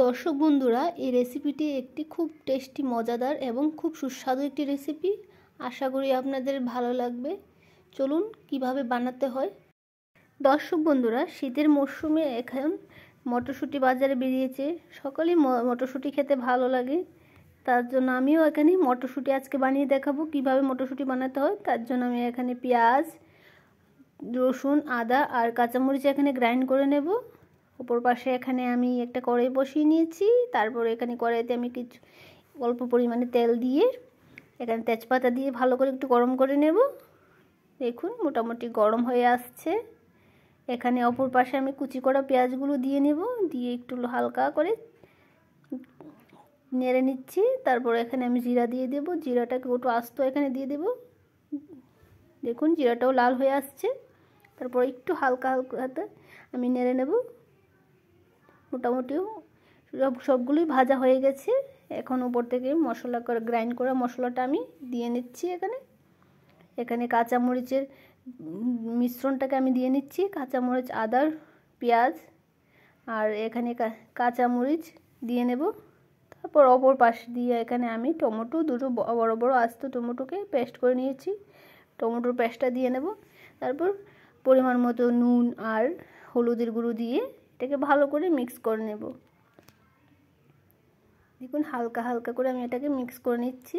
দর্শক বন্ধুরা, এই রেসিপিটি একটি খুব টেস্টি, মজাদার এবং খুব সুস্বাদু একটি রেসিপি। আশা করি আপনাদের ভালো লাগবে। চলুন কিভাবে বানাতে হয়। দর্শক বন্ধুরা, শীতের মরশুমে এখন মটরশুঁটি বাজারে বেরিয়েছে। সকলেই মটরশুঁটি খেতে ভালো লাগে। তার জন্য আমিও এখানে মটরশুঁটি আজকে বানিয়ে দেখাবো কিভাবে মটরশুঁটি বানাতে হয়। তার জন্য আমি এখানে পেঁয়াজ, রসুন, আদা আর কাঁচামরিচ এখানে গ্রাইন্ড করে নেব। অপর পাশে এখানে আমি একটা কড়াই বসিয়ে নিয়েছি। তারপর এখানে কড়াইতে আমি কিছু অল্প পরিমাণে তেল দিয়ে এখানে তেজপাতা দিয়ে ভালো করে একটু গরম করে নেব। দেখুন মোটামুটি গরম হয়ে আসছে। এখানে অপর পাশে আমি কুচি করা পেঁয়াজগুলো দিয়ে নেব, দিয়ে একটু হালকা করে নেড়ে নিচ্ছি। তারপর এখানে আমি জিরা দিয়ে দেব, জিরাটাকে একটু আস্ত এখানে দিয়ে দেব। দেখুন জিরাটাও লাল হয়ে আসছে। তারপর একটু হালকা হাতে আমি নেড়ে নেব। মোটামুটি সবগুলোই ভাজা হয়ে গেছে। এখন উপর থেকে মশলা করে গ্রাইন্ড করা মশলাটা আমি দিয়ে নিচ্ছি। এখানে কাঁচামরিচের মিশ্রণটাকে আমি দিয়ে নিচ্ছি। কাঁচামরিচ, আদার, পেঁয়াজ আর এখানে কাঁচামরিচ দিয়ে নেব। তারপর অপর পাশ দিয়ে এখানে আমি টমেটো, দুটো বড় বড় আস্ত টমেটোকে পেস্ট করে নিয়েছি, টমেটোর পেস্টটা দিয়ে নেব। তারপর পরিমাণ মতো নুন আর হলুদের গুঁড়ো দিয়ে এটাকে ভালো করে মিক্স করে নেব। দেখুন হালকা হালকা করে আমি এটাকে মিক্স করে নিচ্ছি।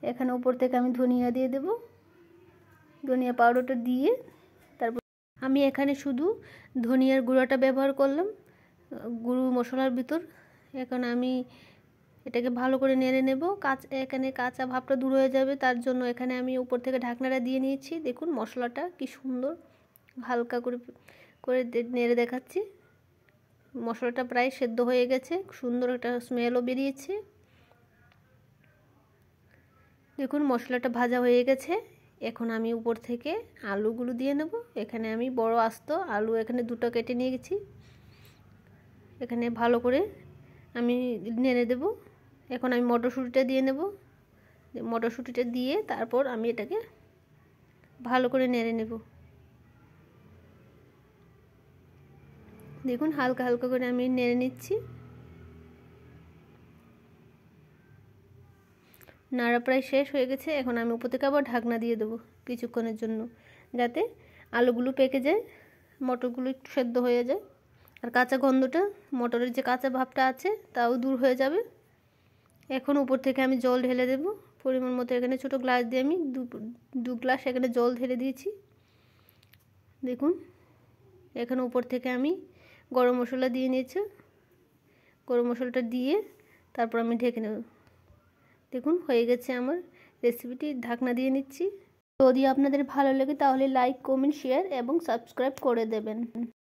এখানে উপর থেকে আমি ধনিয়া দিয়ে দেব, ধনিয়া পাউডারটা দিয়ে তারপর আমি এখানে শুধু ধনিয়ার গুঁড়োটা ব্যবহার করলাম গুঁড়ো মশলার ভিতর। এখন আমি এটাকে ভালো করে নেড়ে নেব। এখানে কাঁচা ভাবটা দূর হয়ে যাবে, তার জন্য এখানে আমি উপর থেকে ঢাকনাটা দিয়ে নিয়েছি। দেখুন মশলাটা কি সুন্দর হালকা করে করে নেড়ে দেখাচ্ছি। মশলাটা প্রায় সেদ্ধ হয়ে গেছে, সুন্দর একটা স্মেলও বেরিয়েছে। দেখুন মশলাটা ভাজা হয়ে গেছে। এখন আমি উপর থেকে আলুগুলো দিয়ে নেব। এখানে আমি বড় আস্ত আলু এখানে দুটো কেটে নিয়ে গেছি। এখানে ভালো করে আমি নেড়ে দেব। এখন আমি মটরশুঁটিটা দিয়ে নেব। মটরশুঁটিটা দিয়ে তারপর আমি এটাকে ভালো করে নেড়ে নেব। দেখুন হালকা হালকা করে আমি নেড়ে নিচ্ছি। নাড়া প্রায় শেষ হয়ে গেছে। এখন আমি উপর থেকে আবার ঢাকনা দিয়ে দেবো কিছুক্ষণের জন্য, যাতে আলুগুলো পেকে যায়, মটরগুলো একটু সেদ্ধ হয়ে যায় আর কাঁচা গন্ধটা, মটরের যে কাঁচা ভাবটা আছে তাও দূর হয়ে যাবে। এখন উপর থেকে আমি জল ঢেলে দেব পরিমাণ মতো। এখানে ছোটো গ্লাস দিয়ে আমি দু গ্লাস এখানে জল ঢেলে দিয়েছি। দেখুন এখানে উপর থেকে আমি গরম মশলা দিয়ে নিয়েছি। গরম মশলাটা দিয়ে তারপর আমি ঢেকে নেব। দেখুন হয়ে গেছে আমার রেসিপিটি। ঢাকনা দিয়ে নিচ্ছি। যদি আপনাদের ভালো লাগে তাহলে লাইক, কমেন্ট, শেয়ার এবং সাবস্ক্রাইব করে দেবেন।